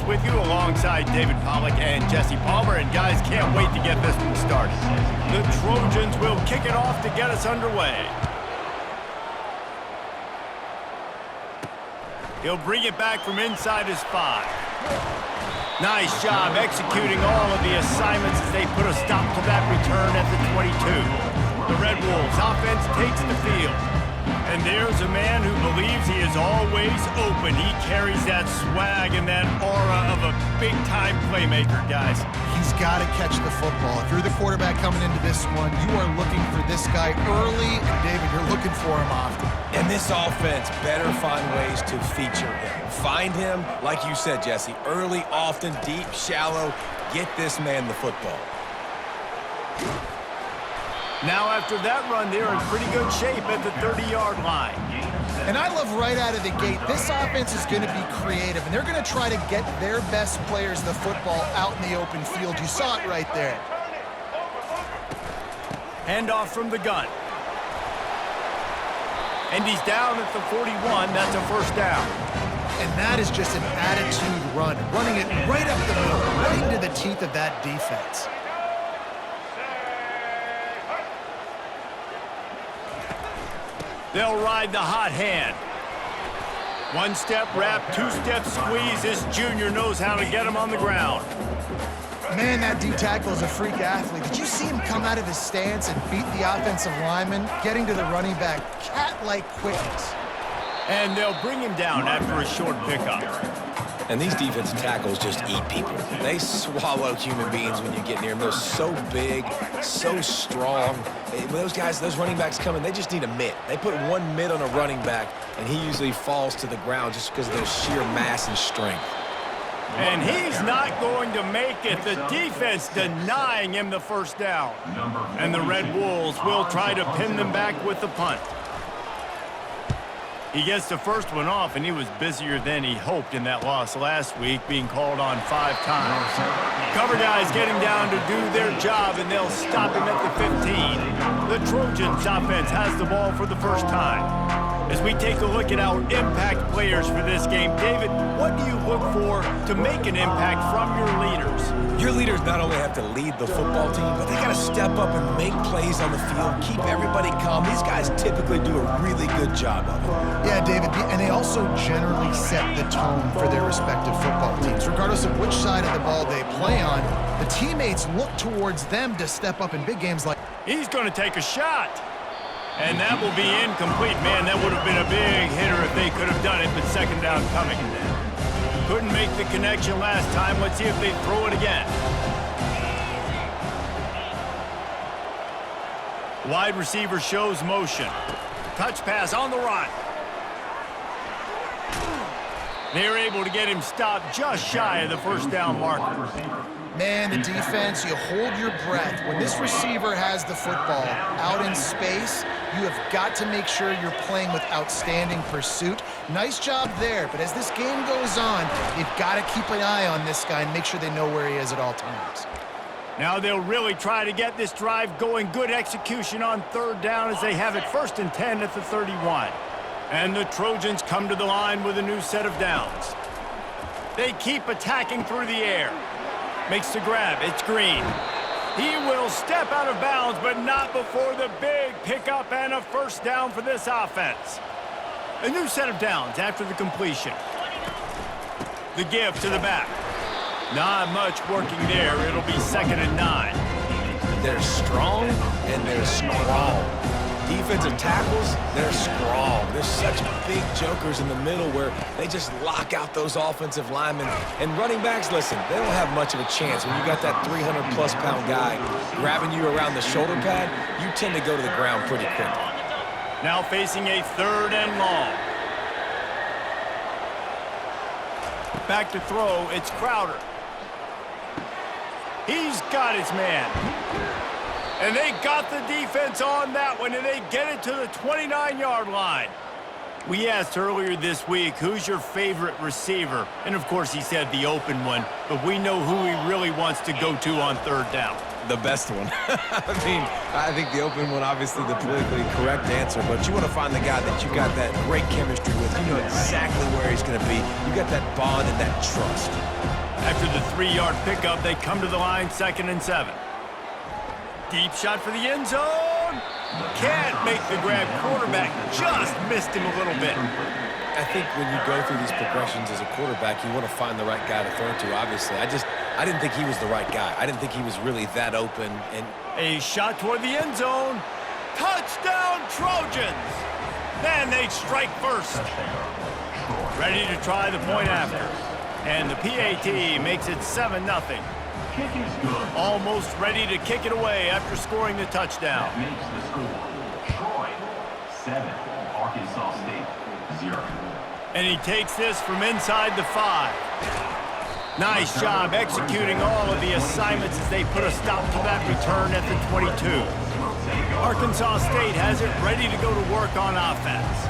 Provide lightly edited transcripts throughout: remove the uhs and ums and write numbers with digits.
with you alongside David Pollack and Jesse Palmer. And guys, can't wait to get this one started. The Trojans will kick it off to get us underway. He'll bring it back from inside his 5. Nice job executing all of the assignments as they put a stop to that return at the 22. The Red Wolves offense takes the field. And there's a man who believes he is always open. He carries that swag and that aura of a big-time playmaker, guys. He's got to catch the football. If you're the quarterback coming into this one, you are looking for this guy early, and David, you're looking for him often. And this offense better find ways to feature him. Find him, like you said, Jesse, early, often, deep, shallow. Get this man the football. Now after that run, they're in pretty good shape at the 30-yard line. And I love right out of the gate, this offense is going to be creative, and they're going to try to get their best players the football out in the open field. You saw it right there. Handoff from the gun. And he's down at the 41. That's a first down. And that is just an attitude run, running it right up the middle, right into the teeth of that defense. They'll ride the hot hand. One-step wrap, two-step squeeze. This junior knows how to get him on the ground. Man, that D-tackle is a freak athlete. Did you see him come out of his stance and beat the offensive lineman, getting to the running back? Cat-like quickness. And they'll bring him down after a short pickup. And these defensive tackles just eat people. They swallow human beings when you get near them. They're so big, so strong. When those guys, those running backs come in, they just need a mitt. They put one mitt on a running back, and he usually falls to the ground just because of their sheer mass and strength. And he's not going to make it. The defense denying him the first down. And the Red Wolves will try to pin them back with the punt. He gets the first one off, and he was busier than he hoped in that loss last week, being called on 5 times. Cover guys getting down to do their job, and they'll stop him at the 15. The Trojans offense has the ball for the first time. As we take a look at our impact players for this game, David, what do you look for to make an impact from your leaders? Your leaders not only have to lead the football team, but they got to step up and make plays on the field, keep everybody calm. These guys typically do a really good job of it. Yeah, David, and they also generally set the tone for their respective football teams. Regardless of which side of the ball they play on, the teammates look towards them to step up in big games like... He's going to take a shot. And that will be incomplete. Man, that would have been a big hitter if they could have done it, but second down coming. Couldn't make the connection last time. Let's see if they throw it again. Wide receiver shows motion. Touch pass on the run. They're able to get him stopped just shy of the first down marker. Man, the defense, you hold your breath. When this receiver has the football out in space, you have got to make sure you're playing with outstanding pursuit. Nice job there, but as this game goes on, you've got to keep an eye on this guy and make sure they know where he is at all times. Now they'll really try to get this drive going. Good execution on third down as they have it 1st and 10 at the 31. And the Trojans come to the line with a new set of downs. They keep attacking through the air. Makes the grab. It's Green. He will step out of bounds, but not before the big pickup and a first down for this offense. A new set of downs after the completion. The give to the back. Not much working there. It'll be 2nd and 9. They're strong and they're strong. Defensive tackles, they're strong. They're such big jokers in the middle where they just lock out those offensive linemen. And running backs, listen, they don't have much of a chance. When you got that 300-plus pound guy grabbing you around the shoulder pad, you tend to go to the ground pretty quickly. Now facing a 3rd and long. Back to throw, it's Crowder. He's got his man. And they got the defense on that one, and they get it to the 29-yard line. We asked earlier this week, who's your favorite receiver? And, of course, he said the open one, but we know who he really wants to go to on 3rd down. The best one. I think the open one, obviously the politically correct answer, but you want to find the guy that you got that great chemistry with. You know exactly where he's going to be. You got that bond and that trust. 3-yard pickup. They come to the line, 2nd and 7. Deep shot for the end zone. Can't make the grab. Quarterback just missed him a little bit. I think when you go through these progressions as a quarterback, you want to find the right guy to throw to, obviously. I didn't think he was the right guy. I didn't think he was really that open. And A shot toward the end zone. Touchdown, Trojans! Then they strike first. Ready to try the point after. And the PAT makes it 7-0. Almost ready to kick it away after scoring the touchdown. That makes the score Troy 7, Arkansas State 0. And he takes this from inside the 5. Nice job executing all of the assignments as they put a stop to that return at the 22. Arkansas State has it ready to go to work on offense.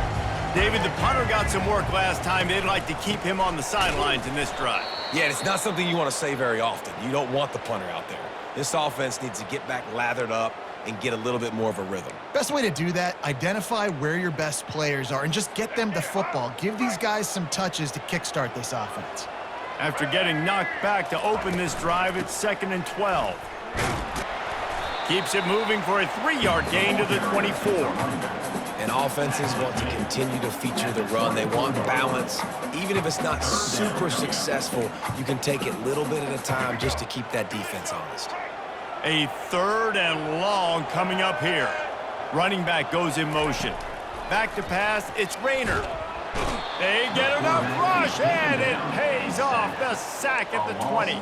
David, the punter got some work last time. They'd like to keep him on the sidelines in this drive. yeah, it's not something you want to say very often. You don't want the punter out there. This offense needs to get back lathered up and get a little bit more of a rhythm. Best way to do that, identify where your best players are and just get them the football. Give these guys some touches to kickstart this offense. After getting knocked back to open this drive, it's 2nd and 12. Keeps it moving for a 3-yard gain to the 24. And offenses want to continue to feature the run. They want balance. Even if it's not super successful, you can take it little bit at a time just to keep that defense honest. A 3rd and long coming up here. Running back goes in motion. Back to pass, it's Rayner. They get enough rush, and it pays off. The sack at the 20.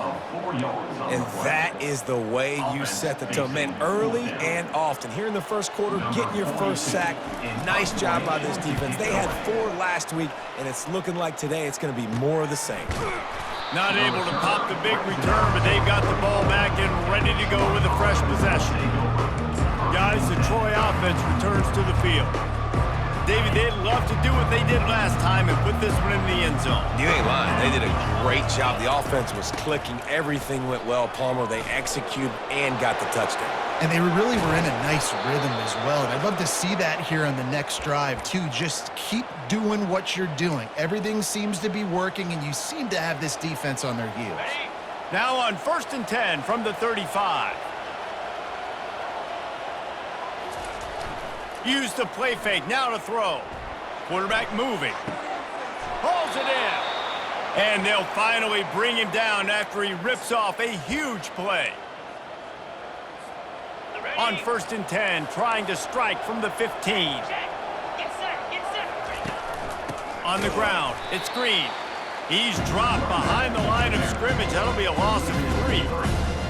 And that is the way you set the tone. Man, early and often. Here in the first quarter, getting your first sack. Nice job by this defense. They had 4 last week, and it's looking like today it's going to be more of the same. Not able to pop the big return, but they've got the ball back and ready to go with a fresh possession. Guys, the Troy offense returns to the field. David, they'd love to do what they did last time and put this one in the end zone. You ain't lying. They did a great job. The offense was clicking. Everything went well, Palmer. They executed and got the touchdown. And they really were in a nice rhythm as well. And I'd love to see that here on the next drive, too. Just keep doing what you're doing. Everything seems to be working, and you seem to have this defense on their heels. Now on 1st and 10 from the 35. Use the play fake, now to throw. Quarterback moving. Pulls it in. And they'll finally bring him down after he rips off a huge play. On 1st and 10, trying to strike from the 15. On the ground, it's Green. He's dropped behind the line of scrimmage. That'll be a loss of 3.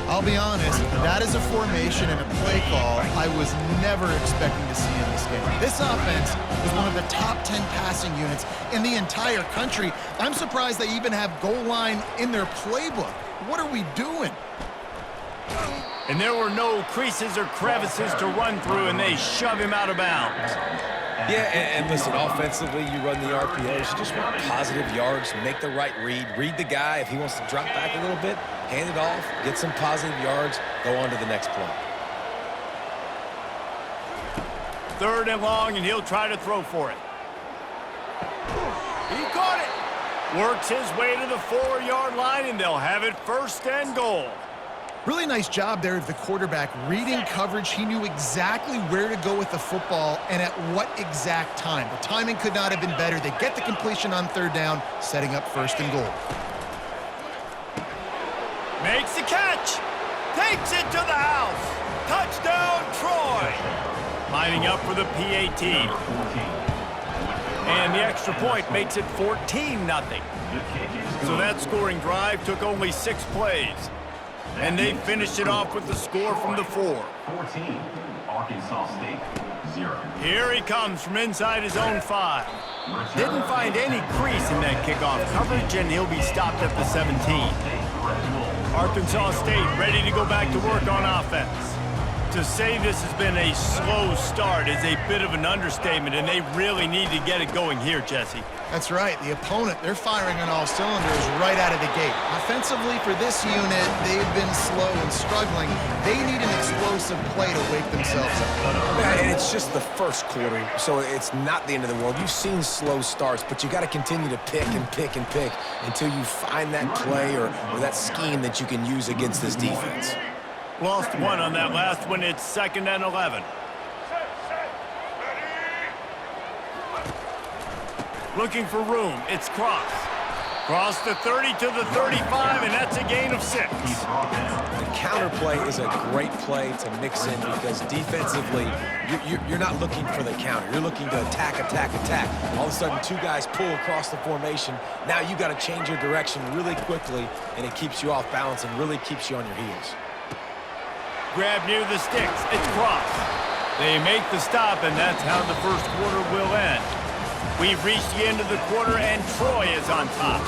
I'll be honest, that is a formation and a play call I was never expecting to see in this game. This offense is one of the top 10 passing units in the entire country. I'm surprised they even have goal line in their playbook. What are we doing? And there were no creases or crevices to run through, and they shove him out of bounds. Yeah, and listen, offensively, you run the RPOs. You just want positive yards, make the right read the guy. If he wants to drop back a little bit, hand it off, get some positive yards, go on to the next play. 3rd and long, and he'll try to throw for it. He caught it. Works his way to the 4-yard line, and they'll have it 1st and goal. Really nice job there of the quarterback. Reading coverage, he knew exactly where to go with the football and at what exact time. The timing could not have been better. They get the completion on 3rd down, setting up 1st and goal. Makes the catch. Takes it to the house. Touchdown, Troy. Lining up for the PAT. And the extra point makes it 14-0. So that scoring drive took only 6 plays. And they finished it off with the score from the 4. 14, Arkansas State 0. Here he comes from inside his own 5. Didn't find any crease in that kickoff coverage, and he'll be stopped at the 17. Arkansas State ready to go back to work on offense. To say this has been a slow start is a bit of an understatement, and they really need to get it going here, Jesse. That's right. The opponent, they're firing on all cylinders right out of the gate. Offensively, for this unit, they've been slow and struggling. They need an explosive play to wake themselves up. Yeah, and it's just the first quarter, so it's not the end of the world. You've seen slow starts, but you got to continue to pick and pick and pick until you find that play or that scheme that you can use against this defense. Lost one on that last one. It's 2nd and 11. Looking for room. It's Cross. Cross the 30 to the 35, and that's a gain of 6. The counter play is a great play to mix in because defensively, you're not looking for the counter. You're looking to attack, attack, attack. All of a sudden, 2 guys pull across the formation. Now you got to change your direction really quickly, and it keeps you off balance and really keeps you on your heels. Grab near the sticks. It's Cross. They make the stop, and that's how the first quarter will end. We've reached the end of the quarter, and Troy is on top.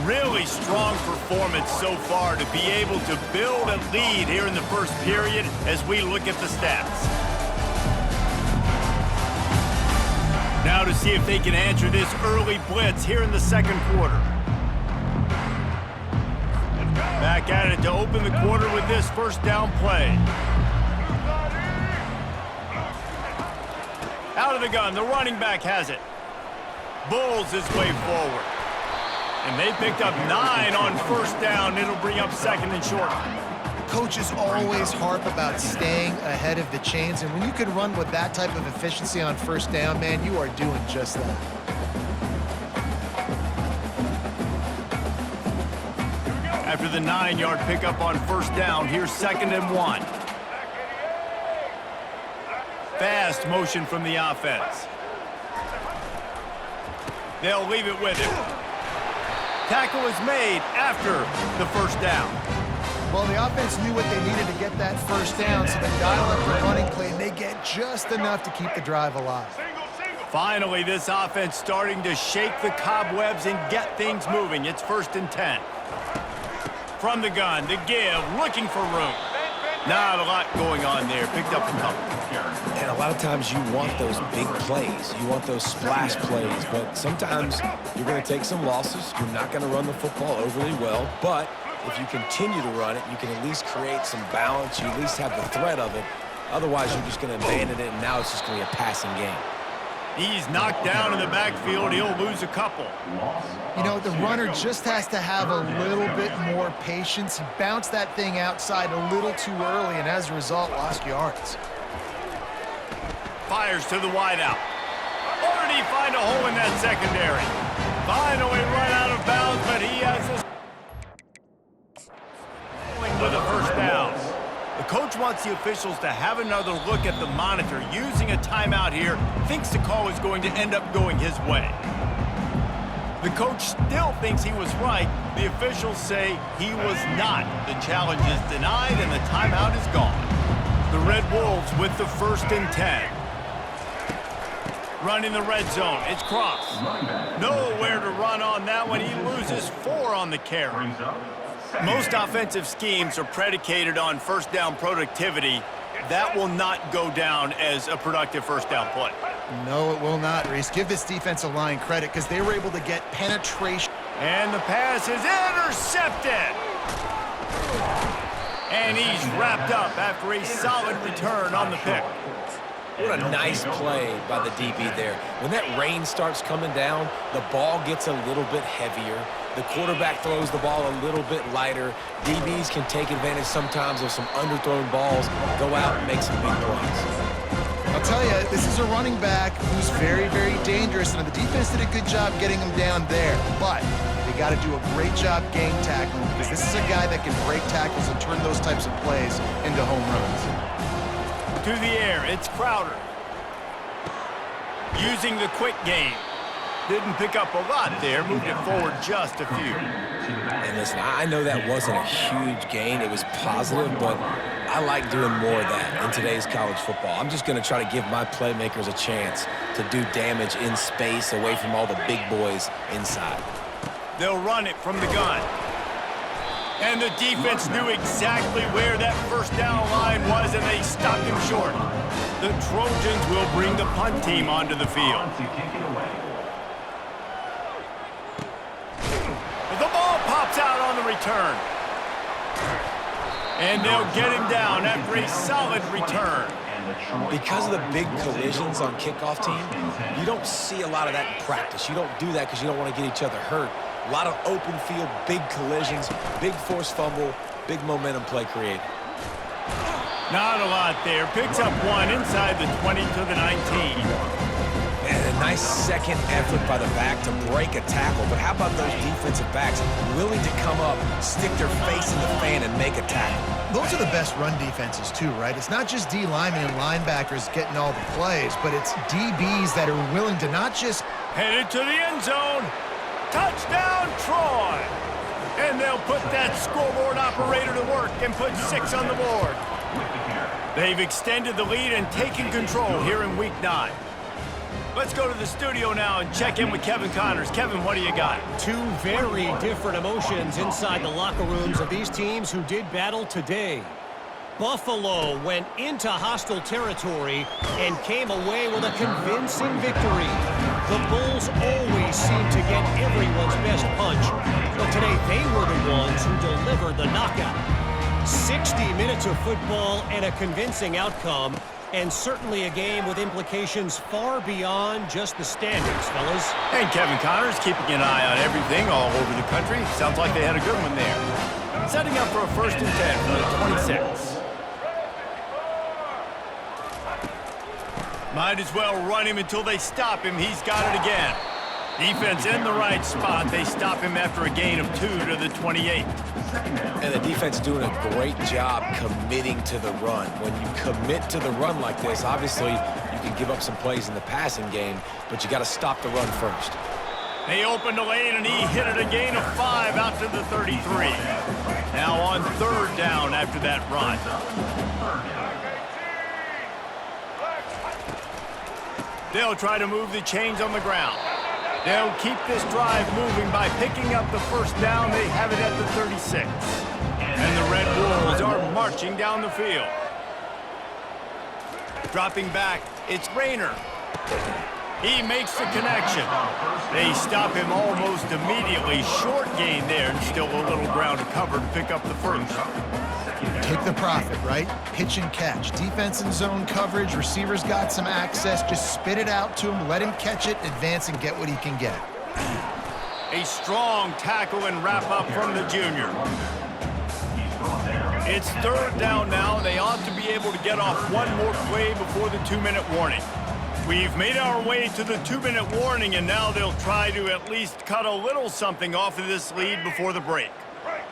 Really strong performance so far to be able to build a lead here in the first period as we look at the stats. Now to see if they can answer this early blitz here in the second quarter. Back at it to open the quarter with this first down play. Out of the gun, the running back has it. Bulls his way forward. And they picked up 9 on first down. It'll bring up 2nd and short. Coaches always harp about staying ahead of the chains, and when you can run with that type of efficiency on first down, man, you are doing just that. After the 9-yard pickup on first down, here's 2nd and 1. Fast motion from the offense. They'll leave it with him. Tackle is made after the first down. Well, the offense knew what they needed to get that first down, so they dial up the running play, and they get just enough to keep the drive alive. Finally, this offense starting to shake the cobwebs and get things moving. It's 1st and 10. From the gun, the give, looking for room. Not a lot going on there. Picked up a couple. And a lot of times you want those big plays. You want those splash plays. But sometimes you're going to take some losses. You're not going to run the football overly well. But if you continue to run it, you can at least create some balance. You at least have the threat of it. Otherwise, you're just going to abandon it, and now it's just going to be a passing game. He's knocked down in the backfield. He'll lose a couple. You know, the runner just has to have a little bit more patience. He bounced that thing outside a little too early, and as a result, lost yards. Fires to the wideout. Or did he find a hole in that secondary? Finally run out of bounds, but he has this with a first down. The coach wants the officials to have another look at the monitor. Using a timeout here, thinks the call is going to end up going his way. The coach still thinks he was right. The officials say he was not. The challenge is denied, and the timeout is gone. The Red Wolves with the 1st and 10. Running the red zone. It's Cross. Nowhere to run on that one. He loses 4 on the carry. Most offensive schemes are predicated on first down productivity. That will not go down as a productive first down play. No, it will not, Reese. Give this defensive line credit because they were able to get penetration. And the pass is intercepted. And he's wrapped up after a solid return on the pick. What a nice play by the DB there. When that rain starts coming down, the ball gets a little bit heavier. The quarterback throws the ball a little bit lighter. DBs can take advantage sometimes of some underthrown balls, go out and make some big plays. I'll tell you, this is a running back who's very, very dangerous, and the defense did a good job getting him down there. But they got to do a great job game tackling because this is a guy that can break tackles and turn those types of plays into home runs. To the air, it's Crowder. Using the quick game. Didn't pick up a lot there, moved it forward just a few. And listen, I know that wasn't a huge gain. It was positive, but I like doing more of that in today's college football. I'm just going to try to give my playmakers a chance to do damage in space away from all the big boys inside. They'll run it from the gun. And the defense knew exactly where that first down line was, and they stopped him short. The Trojans will bring the punt team onto the field. To kick it away. The ball pops out on the return. And they'll get him down after a solid return. Because of the big collisions on kickoff team, you don't see a lot of that in practice. You don't do that because you don't want to get each other hurt. A lot of open field, big collisions, big forced fumble, big momentum play created. Not a lot there. Picks up one inside the 20 to the 19. And a nice second effort by the back to break a tackle. But how about those defensive backs willing to come up, stick their face in the fan, and make a tackle? Those are the best run defenses too, right? It's not just D linemen and linebackers getting all the plays, but it's DBs that are willing to not just... Headed to the end zone. Touchdown, Troy! And they'll put that scoreboard operator to work and put 6 on the board. They've extended the lead and taken control here in Week 9. Let's go to the studio now and check in with Kevin Connors. Kevin, what do you got? Two very different emotions inside the locker rooms of these teams who did battle today. Buffalo went into hostile territory and came away with a convincing victory. The Bulls always seem to get everyone's best punch, but today they were the ones who delivered the knockout. 60 minutes of football and a convincing outcome, and certainly a game with implications far beyond just the standings, fellas. And Kevin Connors keeping an eye on everything all over the country. Sounds like they had a good one there. Setting up for a 1st and 10 from the 26. Might as well run him until they stop him. He's got it again. Defense in the right spot. They stop him after a gain of 2 to the 28. And the defense doing a great job committing to the run. When you commit to the run like this, obviously you can give up some plays in the passing game, but you got to stop the run first. They opened the lane, and he hit it a gain of 5 out to the 33. Now on 3rd down after that run. They'll try to move the chains on the ground. They'll keep this drive moving by picking up the 1st down. They have it at the 36. And the Red Wolves are marching down the field. Dropping back, it's Rayner. He makes the connection. They stop him almost immediately. Short gain there, and still a little ground to cover to pick up the 1st. Take the profit, right? Pitch and catch. Defense and zone coverage. Receivers got some access. Just spit it out to him. Let him catch it, advance, and get what he can get. A strong tackle and wrap up from the junior. It's 3rd down now. They ought to be able to get off one more play before the 2-minute warning. We've made our way to the 2-minute warning, and now they'll try to at least cut a little something off of this lead before the break.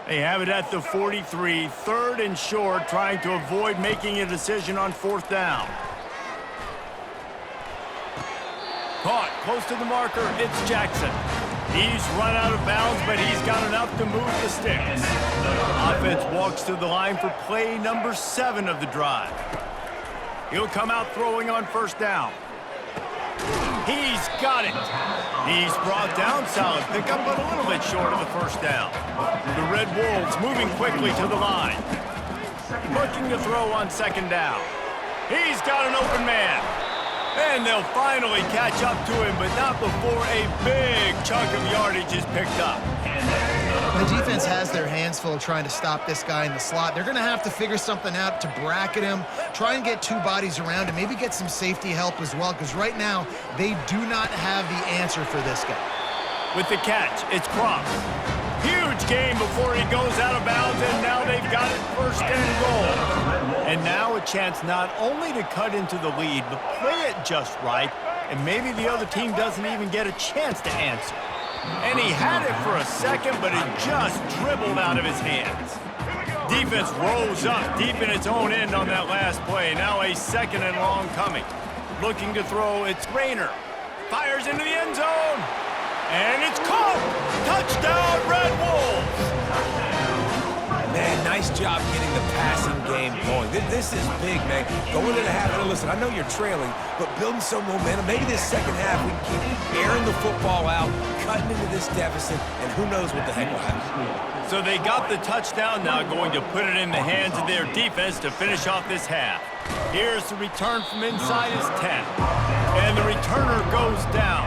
They have it at the 43, 3rd and short, trying to avoid making a decision on 4th down. Caught close to the marker, it's Jackson. He's run out of bounds, but he's got enough to move the sticks. Offense walks to the line for play number 7 of the drive. He'll come out throwing on 1st down. He's got it. He's brought down, solid pickup, but a little bit short of the 1st down. The Red Wolves moving quickly to the line. Looking to throw on 2nd down. He's got an open man. And they'll finally catch up to him, but not before a big chunk of yardage is picked up. The defense has their hands full trying to stop this guy in the slot. They're going to have to figure something out to bracket him, try and get 2 bodies around him, maybe get some safety help as well, because right now they do not have the answer for this guy. With the catch, it's Cross. Huge game before he goes out of bounds, and now they've got it 1st and goal. And now a chance not only to cut into the lead, but play it just right, and maybe the other team doesn't even get a chance to answer. And he had it for a second, but it just dribbled out of his hands. Defense rose up deep in its own end on that last play. Now a 2nd and long coming. Looking to throw, it's Rayner. Fires into the end zone. And it's caught! Touchdown, Red Wolves! Man, nice Nice job getting the passing game going. This is big, man. Going into the half, and listen, I know you're trailing, but building some momentum. Maybe this second half we can keep airing the football out, cutting into this deficit, and who knows what the heck will happen. So they got the touchdown, now going to put it in the hands of their defense to finish off this half. Here's the return from inside his 10. And the returner goes down.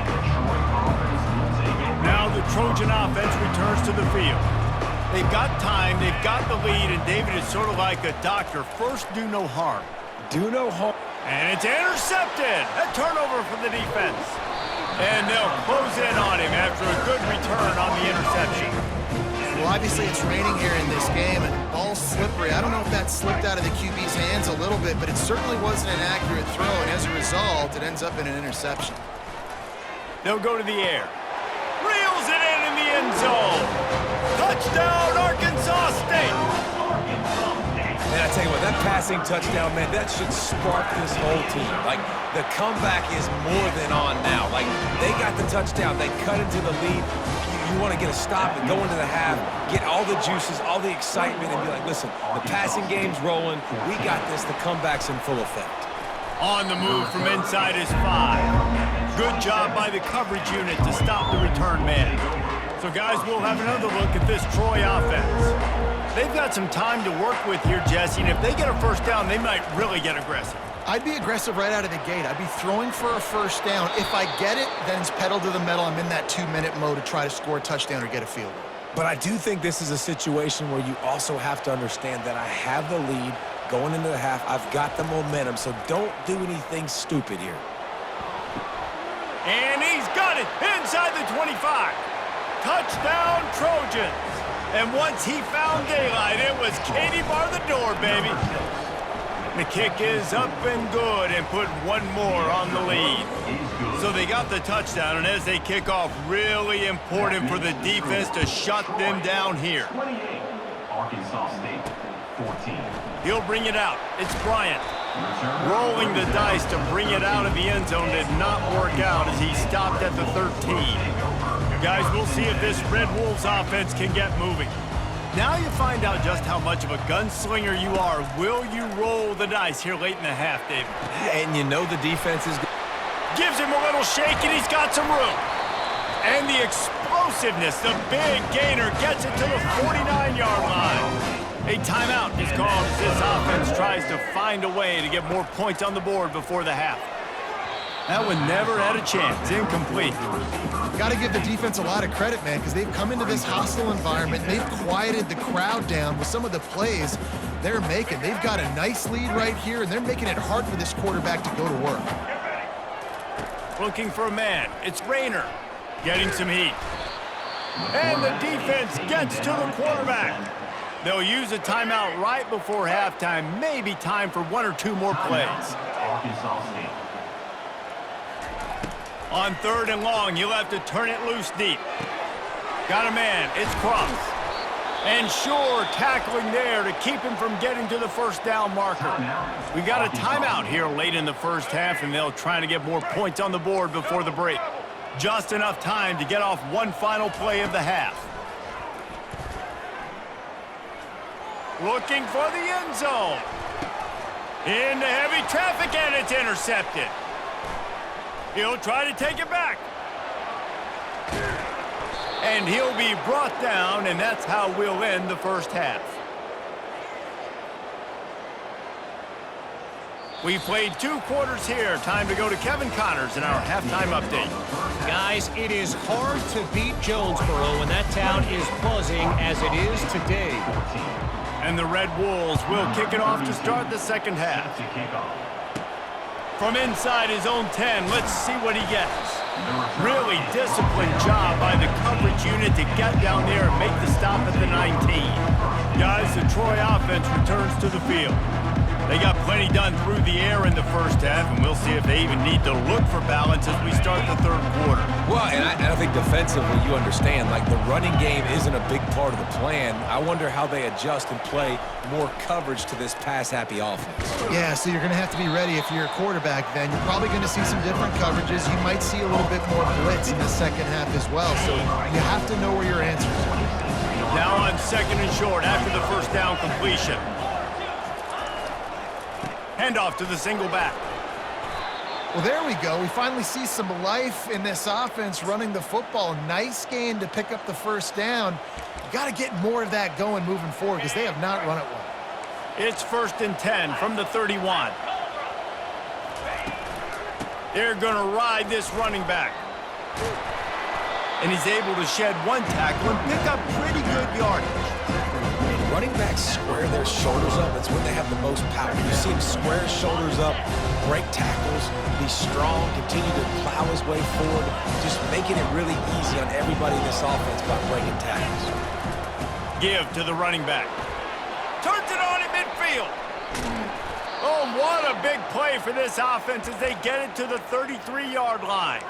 Now the Trojan offense returns to the field. They've got time, they've got the lead, and David is sort of like a doctor. First, do no harm. Do no harm. And it's intercepted. A turnover for the defense. And they'll close in on him after a good return on the interception. Well, obviously it's raining here in this game, and ball's slippery. I don't know if that slipped out of the QB's hands a little bit, but it certainly wasn't an accurate throw, and as a result, it ends up in an interception. They'll go to the air. Reels it in the end zone. Touchdown, Arkansas State. Man, I tell you what, that passing touchdown, man, that should spark this whole team. Like, the comeback is more than on now. Like, they got the touchdown. They cut into the lead. You want to get a stop and go into the half, get all the juices, all the excitement, and be like, listen, the passing game's rolling. We got this. The comeback's in full effect. On the move from inside his 5. Good job by the coverage unit to stop the return man. So, guys, we'll have another look at this Troy offense. They've got some time to work with here, Jesse, and if they get a first down, they might really get aggressive. I'd be aggressive right out of the gate. I'd be throwing for a first down. If I get it, then it's pedal to the metal. I'm in that 2-minute mode to try to score a touchdown or get a field goal. But I do think this is a situation where you also have to understand that I have the lead going into the half. I've got the momentum, so don't do anything stupid here. And he's got it inside the 25. Touchdown, Trojans. And once he found daylight, it was Katie bar the door, baby. The kick is up and good and put one more on the lead. So they got the touchdown, and as they kick off, really important for the defense to shut them down here. 28, Arkansas State, 14. He'll bring it out. It's Bryant. Rolling the dice to bring it out of the end zone did not work out as he stopped at the 13. Guys, we'll see if this Red Wolves offense can get moving. Now you find out just how much of a gunslinger you are. Will you roll the dice here late in the half, David? And you know the defense is... Gives him a little shake, and he's got some room. And the explosiveness, the big gainer, gets it to the 49-yard line. A timeout is called as this offense tries to find a way to get more points on the board before the half. That one never had a chance. Incomplete. Got to give the defense a lot of credit, man, because they've come into this hostile environment. They've quieted the crowd down with some of the plays they're making. They've got a nice lead right here, and they're making it hard for this quarterback to go to work. Looking for a man. It's Rayner getting some heat. And the defense gets to the quarterback. They'll use a timeout right before halftime. Maybe time for one or two more plays. Arkansas State. On 3rd and long, he'll have to turn it loose deep. Got a man. It's Cross. And Shore tackling there to keep him from getting to the first down marker. We got a timeout here late in the first half, and they'll try to get more points on the board before the break. Just enough time to get off one final play of the half. Looking for the end zone. Into heavy traffic, and it's intercepted. He'll try to take it back. And he'll be brought down, and that's how we'll end the first half. We played 2 quarters here. Time to go to Kevin Connors in our halftime update. Guys, it is hard to beat Jonesboro when that town is buzzing as it is today. And the Red Wolves will kick it off to start the second half. To kick off. From inside his own 10, let's see what he gets. Really disciplined job by the coverage unit to get down there and make the stop at the 19. Guys, the Troy offense returns to the field. They got plenty done through the air in the first half, and we'll see if they even need to look for balance as we start the 3rd quarter. Well, and I think defensively, you understand, like the running game isn't a big part of the plan. I wonder how they adjust and play more coverage to this pass-happy offense. Yeah, so you're going to have to be ready if you're a quarterback then. You're probably going to see some different coverages. You might see a little bit more blitz in the second half as well, so you have to know where your answers are. Now on 2nd and short after the first down completion. Handoff to the single back. Well, there we go. We finally see some life in this offense running the football. Nice gain to pick up the first down. Got to get more of that going moving forward because they have not run it well. It's 1st and 10 from the 31. They're going to ride this running back. And he's able to shed one tackle and pick up pretty good yardage. Running backs square their shoulders up. That's when they have the most power. You see him square his shoulders up, break tackles, be strong, continue to plow his way forward, just making it really easy on everybody in this offense by breaking tackles. Give to the running back. Turns it on in midfield. Oh, what a big play for this offense as they get it to the 33-yard line.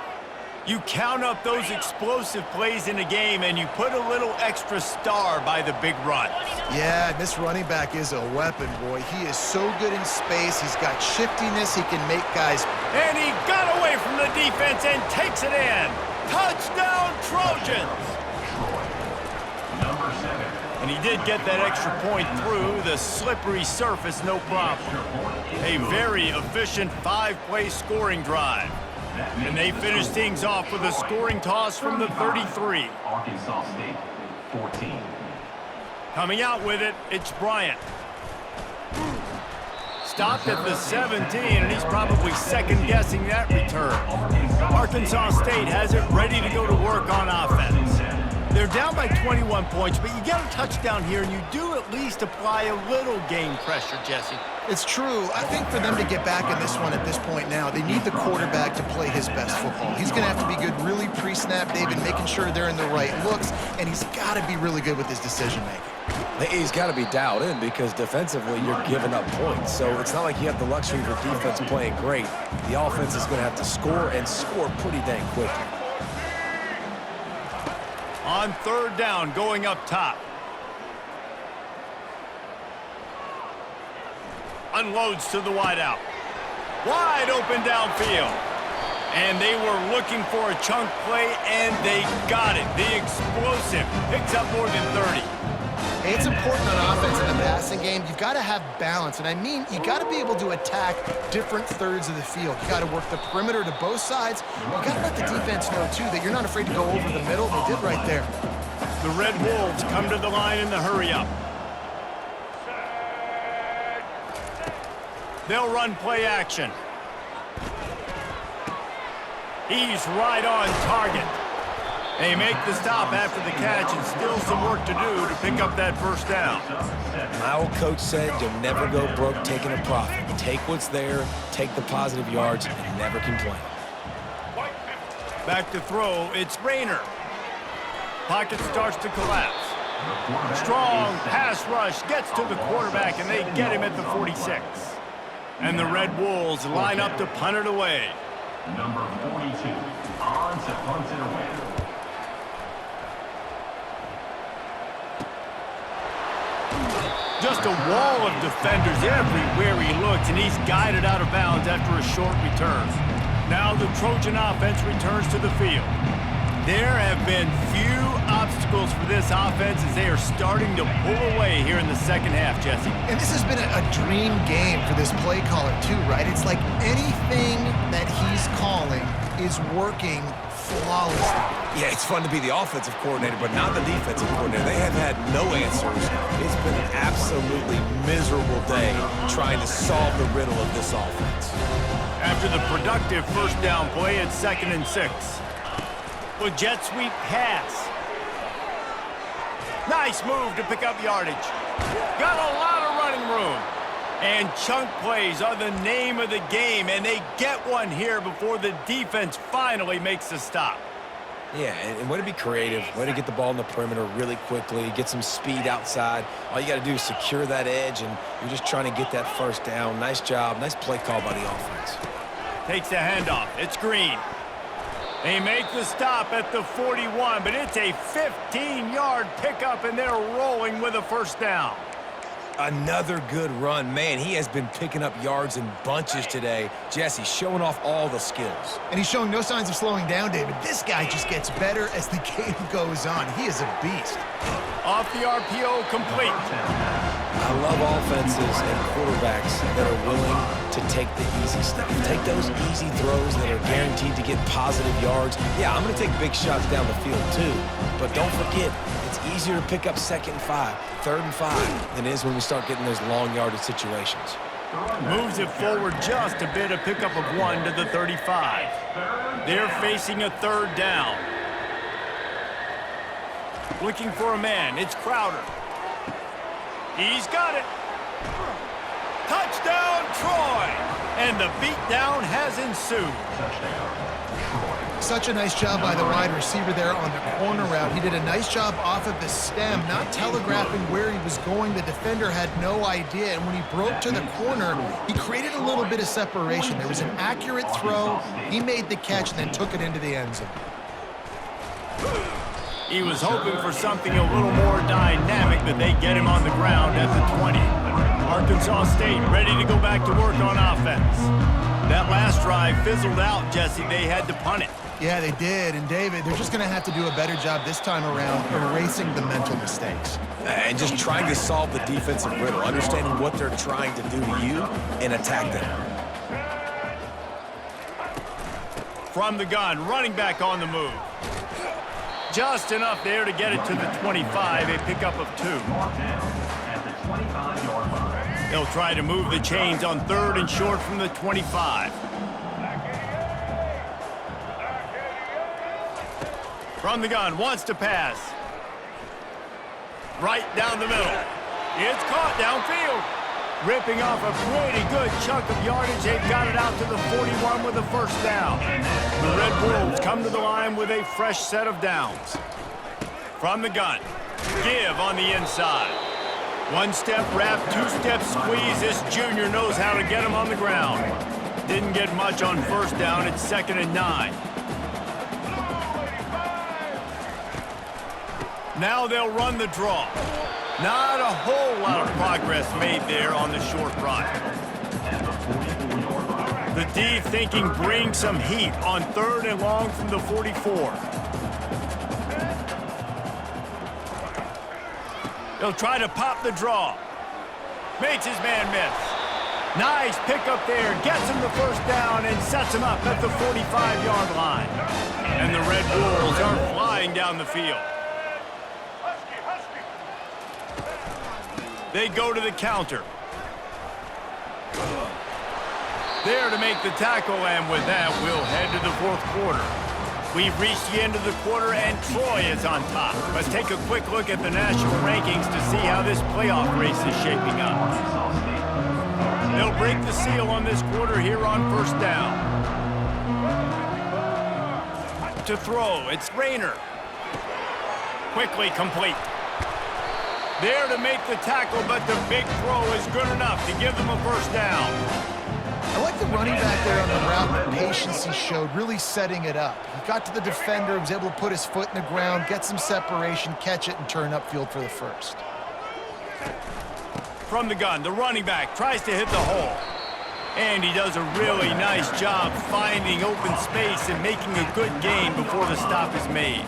You count up those explosive plays in a game, and you put a little extra star by the big run. Yeah, this running back is a weapon, boy. He is so good in space. He's got shiftiness. He can make guys... And he got away from the defense and takes it in. Touchdown, Trojans! Number 7. And he did get that extra point through the slippery surface, no problem. A very efficient 5-play scoring drive. And they finish things off with a scoring toss from the 33. Arkansas State, 14. Coming out with it, it's Bryant. Stopped at the 17, and he's probably second-guessing that return. Arkansas State has it ready to go to work on offense. They're down by 21 points, but you get a touchdown here, and you do at least apply a little game pressure, Jesse. It's true. I think for them to get back in this one at this point now, they need the quarterback to play his best football. He's going to have to be good really pre-snap, David, making sure they're in the right looks, and he's got to be really good with his decision-making. He's got to be dialed in because defensively you're giving up points. So it's not like you have the luxury of your defense playing great. The offense is going to have to score and score pretty dang quickly. On 3rd down, going up top. Unloads to the wideout. Wide open downfield. And they were looking for a chunk play, and they got it. The explosive picks up more than 30. Hey, it's important on offense in the passing game. You've got to have balance, and I mean you got to be able to attack different thirds of the field. You got to work the perimeter to both sides. You got to let the defense know, too, that you're not afraid to go over the middle. They did right there. The Red Wolves come to the line in the hurry-up. They'll run play action. He's right on target. They make the stop after the catch, and still some work to do to pick up that first down. My old coach said you'll never go broke taking a profit. Take what's there, take the positive yards, and never complain. Back to throw, it's Rayner. Pocket starts to collapse. Strong pass rush gets to the quarterback, and they get him at the 46. And the Red Wolves line up to punt it away. Number 42, on to punt it away. Just a wall of defenders everywhere he looks, and he's guided out of bounds after a short return. Now the Trojan offense returns to the field. There have been few obstacles for this offense as they are starting to pull away here in the second half, Jesse. And this has been a dream game for this play caller, too, right? It's like anything that he's calling is working flawlessly. Yeah, it's fun to be the offensive coordinator, but not the defensive coordinator. They have had no answers. It's been an absolutely miserable day trying to solve the riddle of this offense. After the productive first down play, it's 2nd and 6. With jet sweep pass. Nice move to pick up yardage. Got a lot of running room. And chunk plays are the name of the game, and they get one here before the defense finally makes the stop. Yeah, and way to be creative, way to get the ball in the perimeter really quickly, get some speed outside. All you got to do is secure that edge, and you're just trying to get that first down. Nice job, nice play call by the offense. Takes the handoff. It's Green. They make the stop at the 41, but it's a 15-yard pickup, and they're rolling with a first down. Another good run. Man, he has been picking up yards in bunches today. Jesse showing off all the skills. And he's showing no signs of slowing down, David. This guy just gets better as the game goes on. He is a beast. Off the RPO, complete. I love offenses and quarterbacks that are willing to take the easy stuff. Take those easy throws that are guaranteed to get positive yards. Yeah, I'm going to take big shots down the field too. But don't forget, it's easier to pick up 2nd and 5, 3rd and 5 than it is when we start getting those long yardage situations. Moves it forward just a bit, a pickup of 1 to the 35. They're facing a 3rd down. Looking for a man, it's Crowder. He's got it. Touchdown, Troy! And the beatdown has ensued. Such a nice job by the wide receiver there on the corner route. He did a nice job off of the stem, not telegraphing where he was going. The defender had no idea, and when he broke to the corner, he created a little bit of separation. There was an accurate throw. He made the catch and then took it into the end zone. He was hoping for something a little more dynamic, but they get him on the ground at the 20. Arkansas State ready to go back to work on offense. That last drive fizzled out, Jesse. They had to punt it. Yeah, they did. And, David, they're just going to have to do a better job this time around erasing the mental mistakes. And just trying to solve the defensive riddle, understanding what they're trying to do to you and attack them. From the gun, running back on the move. Just enough there to get it to the 25, a pickup of 2. At the 25-yard line. They'll try to move the chains on 3rd and short from the 25. From the gun, wants to pass. Right down the middle. It's caught downfield. Ripping off a pretty good chunk of yardage. They've got it out to the 41 with a 1st down. The Red Wolves come to the line with a fresh set of downs. From the gun, give on the inside. 1-step wrap, 2-step squeeze. This junior knows how to get him on the ground. Didn't get much on 1st down. It's 2nd and 9. Now they'll run the draw. Not a whole lot of progress made there on the short run. The D thinking bring some heat on 3rd and long from the 44. He'll try to pop the draw. Makes his man miss. Nice pickup there. Gets him the 1st down and sets him up at the 45-yard line. And the Red Wolves are flying down the field. They go to the counter. There to make the tackle, and with that, we'll head to the 4th quarter. We've reached the end of the quarter, and Troy is on top. Let's take a quick look at the national rankings to see how this playoff race is shaping up. They'll break the seal on this quarter here on 1st down. To throw, it's Rayner. Quickly complete. There to make the tackle, but the big throw is good enough to give them a 1st down. I like the running back there on the route, the patience he showed, really setting it up. He got to the defender, was able to put his foot in the ground, get some separation, catch it, and turn upfield for the 1st. From the gun, the running back tries to hit the hole. And he does a really nice job finding open space and making a good gain before the stop is made.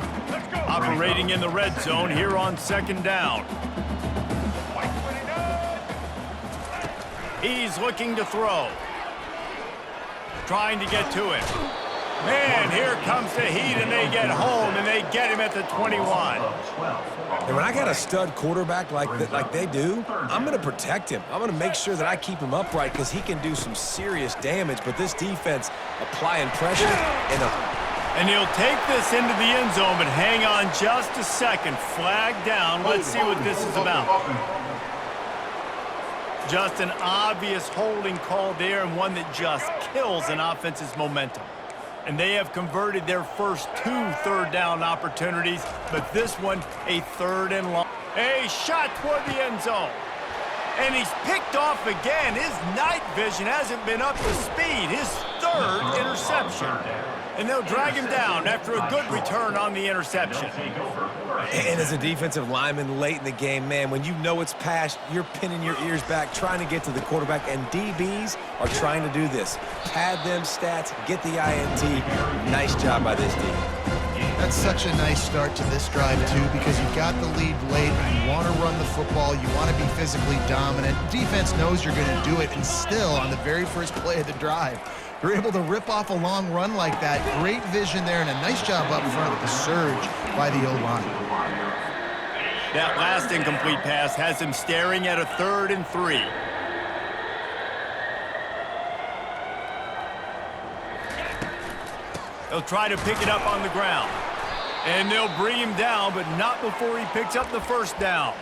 Operating in the red zone here on 2nd down. He's looking to throw. Trying to get to it. Man, here comes the heat, and they get home, and they get him at the 21. And when I got a stud quarterback like they do, I'm going to protect him. I'm going to make sure that I keep him upright because he can do some serious damage. But this defense applying pressure and he'll take this into the end zone, but hang on just a second. Flag down. Let's see what this is about. Just an obvious holding call there, and one that just kills an offense's momentum. And they have converted their first 2 3rd down opportunities, but this one a 3rd and long. A shot toward the end zone. And he's picked off again. His night vision hasn't been up to speed. His 3rd interception. And they'll drag him down after a good return on the interception. And as a defensive lineman late in the game, man, when you know it's passed, you're pinning your ears back, trying to get to the quarterback, and DBs are trying to do this. Pad them stats, get the INT. Nice job by this team. That's such a nice start to this drive, too, because you've got the lead late, you want to run the football, you want to be physically dominant. Defense knows you're going to do it, and still, on the very first play of the drive, you're able to rip off a long run like that. Great vision there, and a nice job up front with the surge by the O-line. That last incomplete pass has him staring at a 3rd and 3. They'll try to pick it up on the ground. And they'll bring him down, but not before he picks up the first down.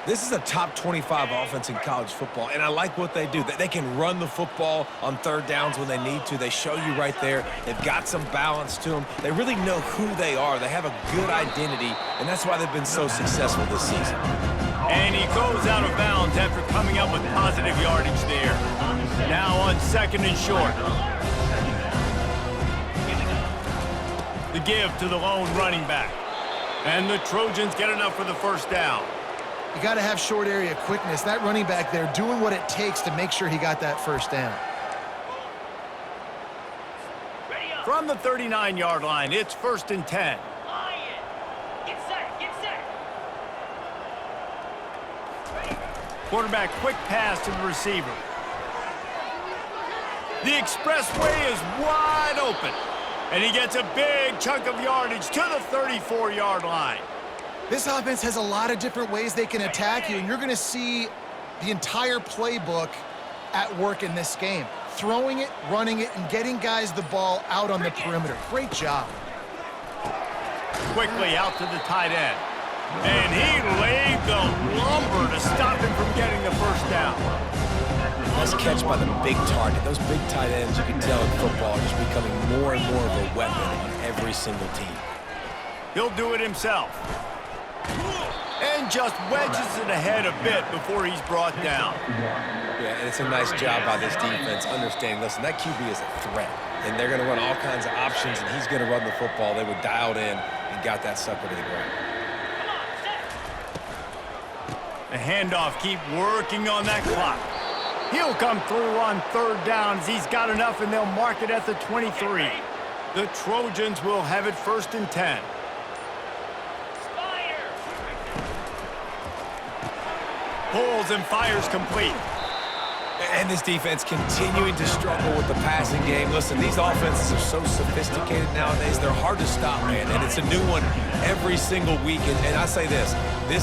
This is a top 25 offense in college football, and I like what they do. They can run the football on 3rd downs when they need to. They show you right there. They've got some balance to them. They really know who they are. They have a good identity, and that's why they've been so successful this season. And he goes out of bounds after coming up with positive yardage there. Now on 2nd and short. The give to the lone running back. And the Trojans get enough for the first down. You got to have short area quickness. That running back there doing what it takes to make sure he got that first down. From the 39-yard line, it's 1st and 10. Get set, get set. Quarterback quick pass to the receiver. The expressway is wide open. And he gets a big chunk of yardage to the 34-yard line. This offense has a lot of different ways they can attack you, and you're going to see the entire playbook at work in this game. Throwing it, running it, and getting guys the ball out on the perimeter. Great job. Quickly out to the tight end. And he laid the lumber to stop him from getting the first down. Nice catch by the big target. Those big tight ends, you can tell in football, are just becoming more and more of a weapon on every single team. He'll do it himself. And just wedges it ahead a bit before he's brought down. Yeah, and it's a nice job by this defense understanding, listen, that QB is a threat. And they're going to run all kinds of options, and he's going to run the football. They were dialed in and got that sucker to the ground. The handoff, keep working on that clock. He'll come through on 3rd down as he's got enough, and they'll mark it at the 23. The Trojans will have it 1st and 10. Pulls and fires complete. And this defense continuing to struggle with the passing game. Listen, these offenses are so sophisticated nowadays. They're hard to stop, man. And it's a new one every single week. And I say this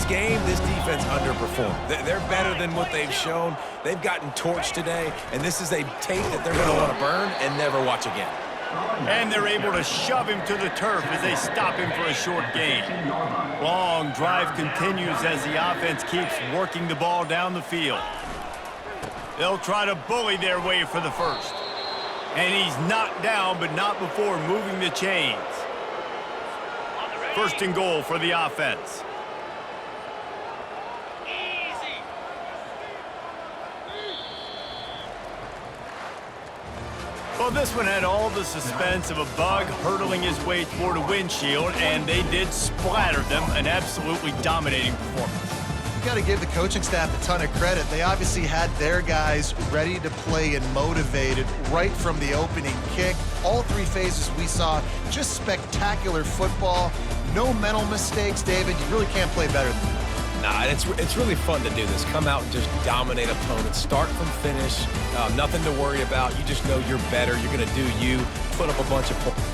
game, this defense underperformed. They're better than what they've shown. They've gotten torched today. And this is a tape that they're going to want to burn and never watch again. And they're able to shove him to the turf as they stop him for a short gain. Long drive continues as the offense keeps working the ball down the field. They'll try to bully their way for the first. And he's knocked down, but not before moving the chains. 1st and goal for the offense. Well, this one had all the suspense of a bug hurtling his way toward a windshield, and they did splatter them. An absolutely dominating performance. You got to give the coaching staff a ton of credit. They obviously had their guys ready to play and motivated right from the opening kick. All 3 phases we saw, just spectacular football. No mental mistakes, David. You really can't play better than that. Nah, it's really fun to do this. Come out and just dominate opponents. Start from finish. Nothing to worry about. You just know you're better. You're going to do you. Put up a bunch of points.